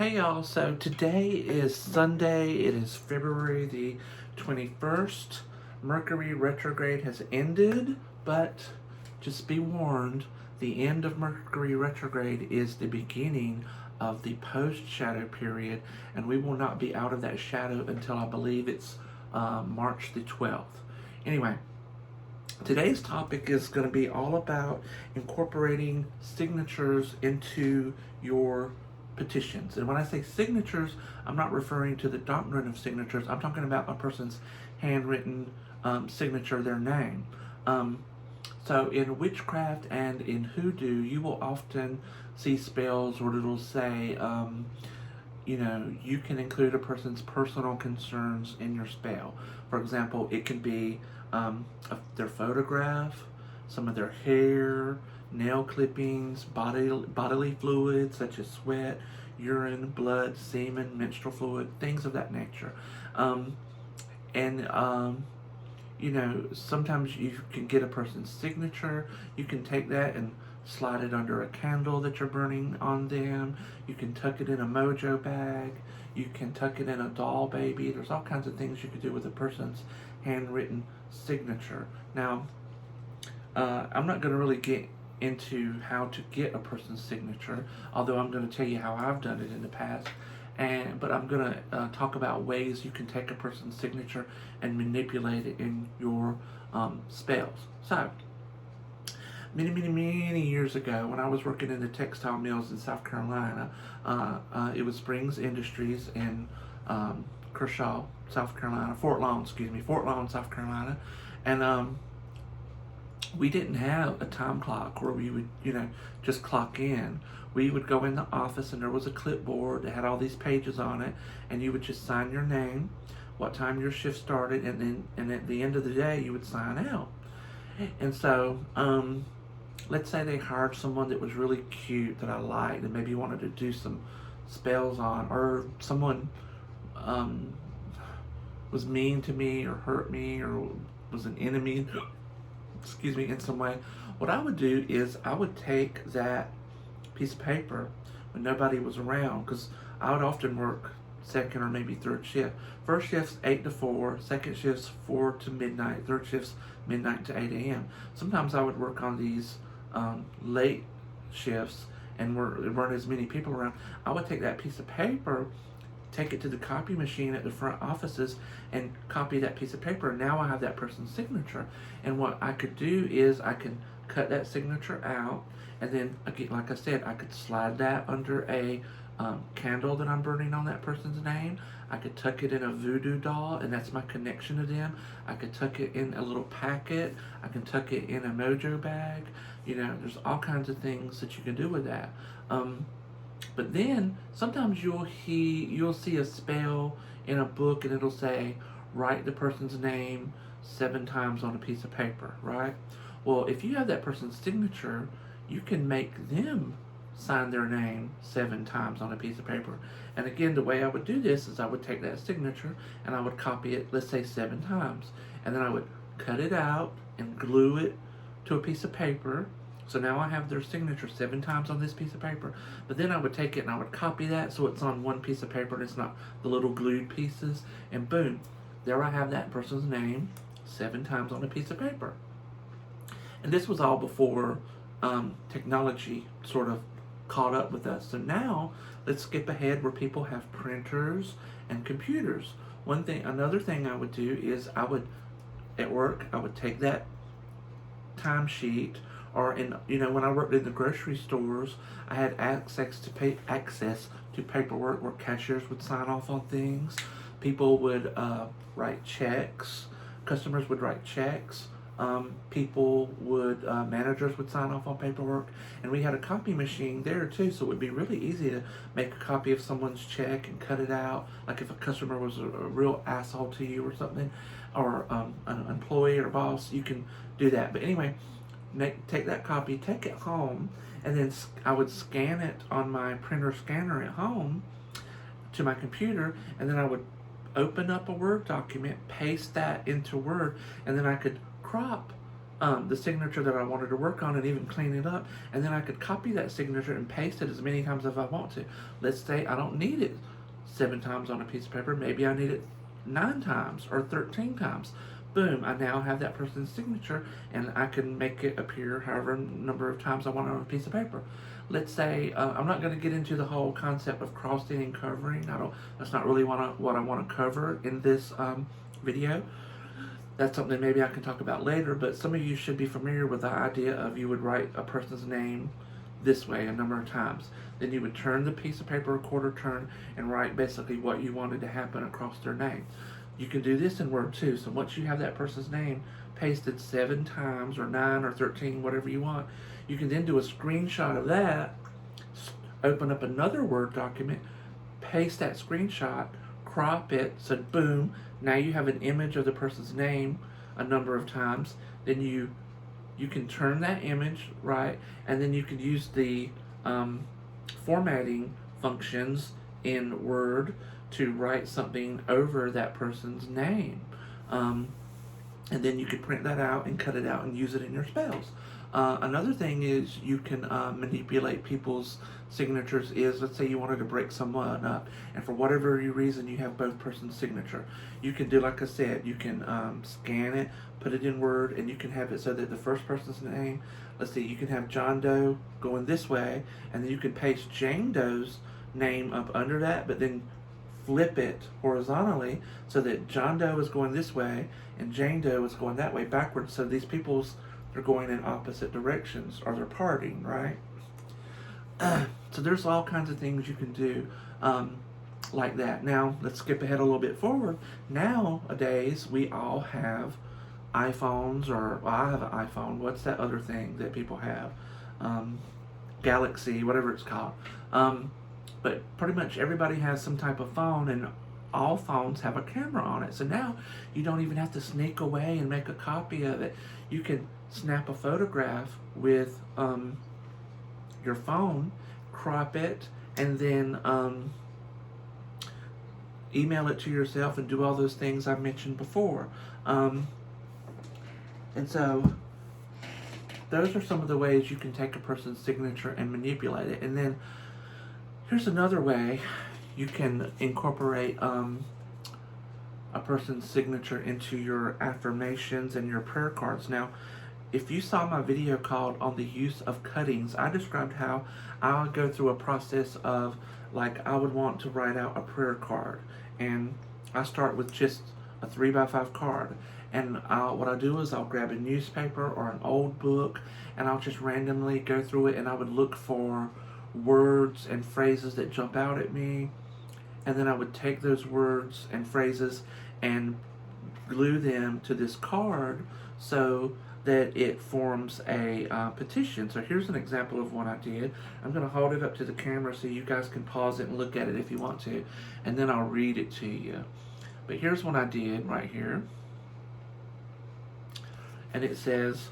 Hey y'all, so today is Sunday. It is February the 21st. Mercury retrograde has ended, but just be warned, the end of Mercury retrograde is the beginning of the post-shadow period, and we will not be out of that shadow until I believe it's March the 12th. Anyway, today's topic is going to be all about incorporating signatures into your petitions. And when I say signatures, I'm not referring to the doctrine of signatures. I'm talking about a person's handwritten signature, their name. So in witchcraft and in hoodoo, you will often see spells where it'll say, you can include a person's personal concerns in your spell. For example, it can be their photograph, some of their hair, nail clippings, bodily fluids such as sweat, urine, blood, semen, menstrual fluid, things of that nature. And sometimes you can get a person's signature. You can take that and slide it under a candle that you're burning on them. You can tuck it in a mojo bag. You can tuck it in a doll baby. There's all kinds of things you could do with a person's handwritten signature. Now, I'm not going to really get into how to get a person's signature, although I'm going to tell you how I've done it in the past. But I'm going to talk about ways you can take a person's signature and manipulate it in your spells. So, many years ago, when I was working in the textile mills in South Carolina, it was Springs Industries in Kershaw, South Carolina, Fort Lawn, South Carolina, and we didn't have a time clock where we would, just clock in. We would go in the office and there was a clipboard that had all these pages on it, and you would just sign your name, what time your shift started, and at the end of the day you would sign out. And so, let's say they hired someone that was really cute that I liked and maybe wanted to do some spells on, or someone was mean to me or hurt me or was an enemy, in some way. What I would do is I would take that piece of paper when nobody was around, because I would often work second or maybe third shift. First shift's 8 to 4, second shift's 4 to midnight, third shift's midnight to 8 a.m. Sometimes I would work on these late shifts and there weren't as many people around. I would take that piece of paper, take it to the copy machine at the front offices, and copy that piece of paper. Now I have that person's signature. And what I could do is I can cut that signature out, and then, again, like I said, I could slide that under a candle that I'm burning on that person's name. I could tuck it in a voodoo doll, and that's my connection to them. I could tuck it in a little packet. I can tuck it in a mojo bag. There's all kinds of things that you can do with that. But then sometimes you'll see a spell in a book and it'll say, write the person's name 7 times on a piece of paper, right? Well, if you have that person's signature, you can make them sign their name 7 times on a piece of paper. And again, the way I would do this is I would take that signature and I would copy it, let's say 7 times. And then I would cut it out and glue it to a piece of paper. So now I have their signature 7 times on this piece of paper. But then I would take it and I would copy that so it's on one piece of paper and it's not the little glued pieces. And boom, there I have that person's name 7 times on a piece of paper. And this was all before technology sort of caught up with us. So now let's skip ahead where people have printers and computers. Another thing I would do is at work, I would take that timesheet, or when I worked in the grocery stores, I had access to paperwork where cashiers would sign off on things. People would write checks. Customers would write checks. Managers would sign off on paperwork, and we had a copy machine there too, so it would be really easy to make a copy of someone's check and cut it out. Like if a customer was a real asshole to you or something, or an employee or boss, you can do that. But anyway, take that copy, take it home, and then I would scan it on my printer scanner at home to my computer, and then I would open up a Word document, paste that into Word, and then I could crop the signature that I wanted to work on and even clean it up, and then I could copy that signature and paste it as many times as I want to. Let's say I don't need it 7 times on a piece of paper, maybe I need it 9 times or 13 times. Boom, I now have that person's signature, and I can make it appear however number of times I want on a piece of paper. Let's say I'm not going to get into the whole concept of crossing and covering. That's not really what I want to cover in this video. That's something maybe I can talk about later, but some of you should be familiar with the idea of you would write a person's name this way a number of times. Then you would turn the piece of paper a quarter turn and write basically what you wanted to happen across their name. You can do this in Word too. So once you have that person's name pasted 7 times or 9 or 13, whatever you want, you can then do a screenshot of that, open up another Word document, paste that screenshot, crop it, so boom, now you have an image of the person's name a number of times. Then you can turn that image, right, and then you can use the formatting functions in Word to write something over that person's name. And then you could print that out and cut it out and use it in your spells. Another thing is you can manipulate people's signatures is, let's say you wanted to break someone up, and for whatever reason you have both person's signature. You can do, like I said, you can scan it, put it in Word, and you can have it so that the first person's name, let's see, you can have John Doe going this way, and then you can paste Jane Doe's name up under that, but then flip it horizontally so that John Doe is going this way and Jane Doe is going that way backwards, so these people's they're going in opposite directions, or they're parting, right? So there's all kinds of things you can do like that. Now, let's skip ahead a little bit forward. Nowadays, we all have iPhones, or well, I have an iPhone. What's that other thing that people have? Galaxy, whatever it's called. But pretty much everybody has some type of phone, and all phones have a camera on it. So now you don't even have to sneak away and make a copy of it. You can snap a photograph with your phone, crop it, and then email it to yourself and do all those things I mentioned before. And so those are some of the ways you can take a person's signature and manipulate it. And then here's another way you can incorporate a person's signature into your affirmations and your prayer cards. Now, if you saw my video called on the use of cuttings, I described how I would go through a process of, like, I would want to write out a prayer card, and I start with just a 3x5 card, and what I do is I'll grab a newspaper or an old book, and I'll just randomly go through it, and I would look for words and phrases that jump out at me, and then I would take those words and phrases and glue them to this card so that it forms a petition. So here's an example of what I did. I'm going to hold it up to the camera so you guys can pause it and look at it if you want to, and then I'll read it to you. But here's what I did right here. And it says,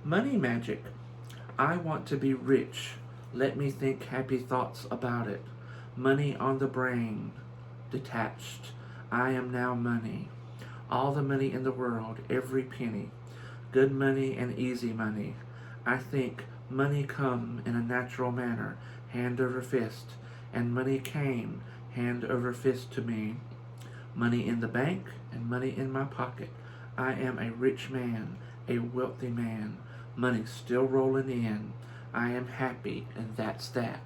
money magic. I want to be rich. Let me think happy thoughts about it. Money on the brain. Detached. I am now money. All the money in the world, every penny. Good money and easy money. I think money come in a natural manner, hand over fist, and money came hand over fist to me. Money in the bank and money in my pocket. I am a rich man, a wealthy man. Money still rolling in. I am happy, and that's that.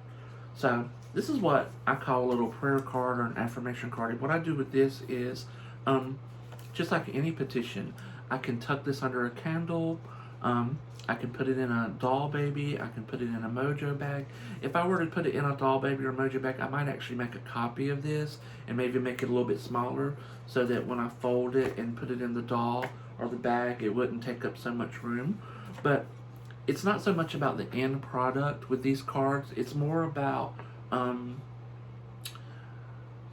So this is what I call a little prayer card or an affirmation card. And what I do with this is, just like any petition, I can tuck this under a candle. I can put it in a doll baby. I can put it in a mojo bag. If I were to put it in a doll baby or mojo bag, I might actually make a copy of this and maybe make it a little bit smaller so that when I fold it and put it in the doll or the bag, it wouldn't take up so much room. But it's not so much about the end product with these cards. It's more about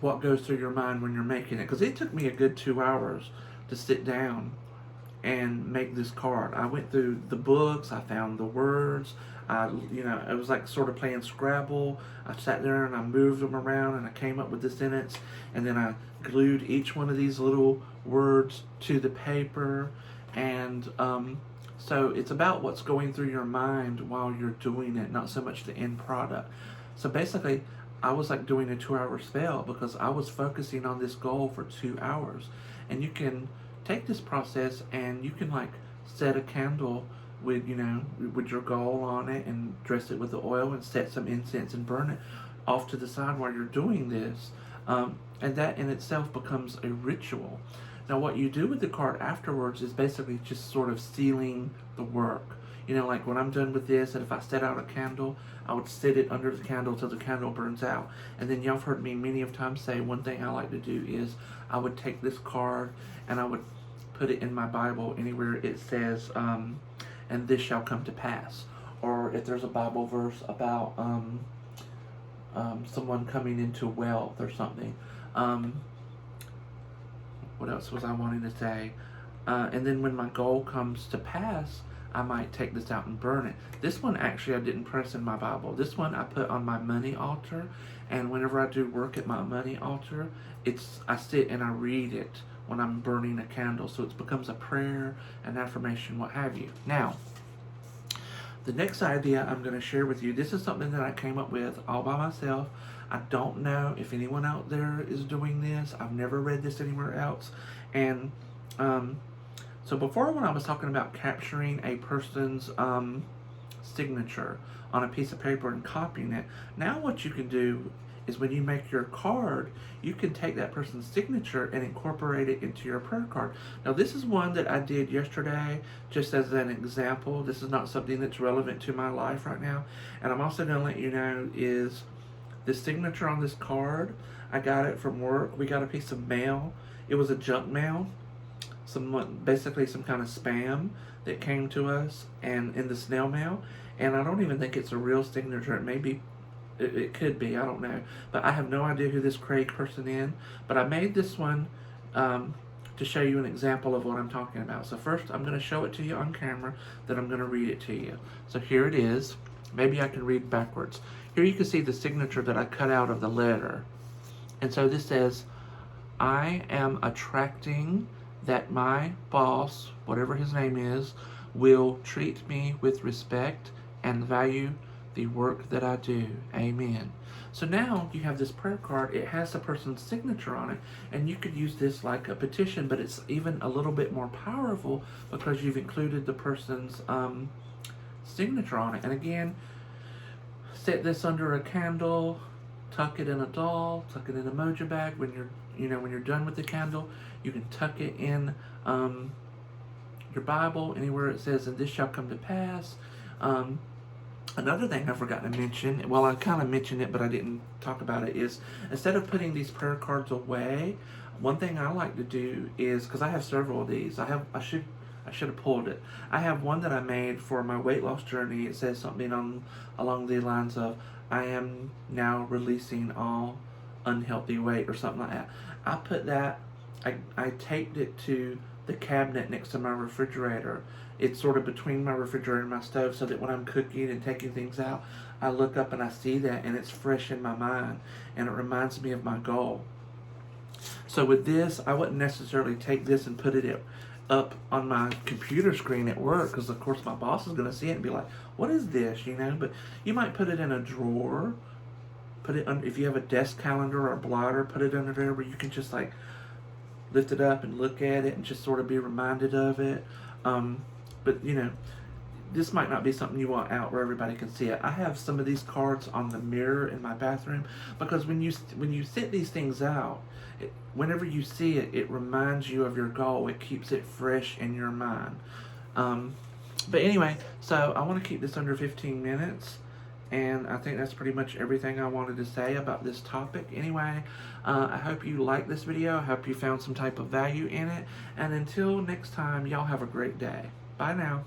what goes through your mind when you're making it. Because it took me a good 2 hours to sit down and make this card. I went through the books, I found the words, it was like sort of playing Scrabble. I sat there and I moved them around and I came up with the sentence, and then I glued each one of these little words to the paper, and So it's about what's going through your mind while you're doing it, not so much the end product. So basically, I was like doing a 2 hour spell because I was focusing on this goal for 2 hours. And you can take this process and you can like set a candle with, you know, with your goal on it and dress it with the oil and set some incense and burn it off to the side while you're doing this. And that in itself becomes a ritual. Now, what you do with the card afterwards is basically just sort of sealing the work. You know, like when I'm done with this, and if I set out a candle, I would sit it under the candle till the candle burns out. And then y'all have heard me many of times say one thing I like to do is I would take this card and I would put it in my Bible anywhere it says, and this shall come to pass. Or if there's a Bible verse about someone coming into wealth or something. What else was I wanting to say? And then when my goal comes to pass, I might take this out and burn it. This one actually I didn't press in my Bible. This one I put on my money altar, and whenever I do work at my money altar, I sit and I read it when I'm burning a candle. So it becomes a prayer, an affirmation, what have you. Now, the next idea I'm going to share with you, this is something that I came up with all by myself. I don't know if anyone out there is doing this. I've never read this anywhere else. And so before, when I was talking about capturing a person's signature on a piece of paper and copying it, now what you can do is when you make your card, you can take that person's signature and incorporate it into your prayer card. Now, this is one that I did yesterday just as an example. This is not something that's relevant to my life right now. And I'm also going to let you know is the signature on this card, I got it from work. We got a piece of mail. It was a junk mail. Basically some kind of spam that came to us and in the snail mail. And I don't even think it's a real signature. It may be. It could be, I don't know. But I have no idea who this Craig person is. But I made this one to show you an example of what I'm talking about. So first, I'm going to show it to you on camera, then I'm going to read it to you. So here it is. Maybe I can read backwards. Here you can see the signature that I cut out of the letter. And so this says, I am attracting that my boss, whatever his name is, will treat me with respect and value the work that I do. Amen. So now you have this prayer card. It has the person's signature on it, and you could use this like a petition, but it's even a little bit more powerful because you've included the person's signature on it. And again, set this under a candle, tuck it in a doll, tuck it in a mojo bag. When you're done with the candle, you can tuck it in your Bible, anywhere it says, and this shall come to pass. Another thing I forgot to mention, well, I kind of mentioned it, but I didn't talk about it, is instead of putting these prayer cards away, one thing I like to do is, because I have several of these, I should have pulled it. I have one that I made for my weight loss journey. It says something along the lines of, I am now releasing all unhealthy weight, or something like that. I put that, I taped it to the cabinet next to my refrigerator. It's sort of between my refrigerator and my stove, so that when I'm cooking and taking things out, I look up and I see that, and it's fresh in my mind, and it reminds me of my goal. So with this, I wouldn't necessarily take this and put it up on my computer screen at work, because of course my boss is going to see it and be like, what is this, But you might put it in a drawer, put it under, if you have a desk calendar or a blotter, put it under there where you can just like lift it up and look at it and just sort of be reminded of it. But this might not be something you want out where everybody can see it. I have some of these cards on the mirror in my bathroom, because when you set these things out, whenever you see it, it reminds you of your goal. It keeps it fresh in your mind. But anyway, so I want to keep this under 15 minutes. And I think that's pretty much everything I wanted to say about this topic. Anyway, I hope you liked this video. I hope you found some type of value in it. And until next time, y'all have a great day. Bye now.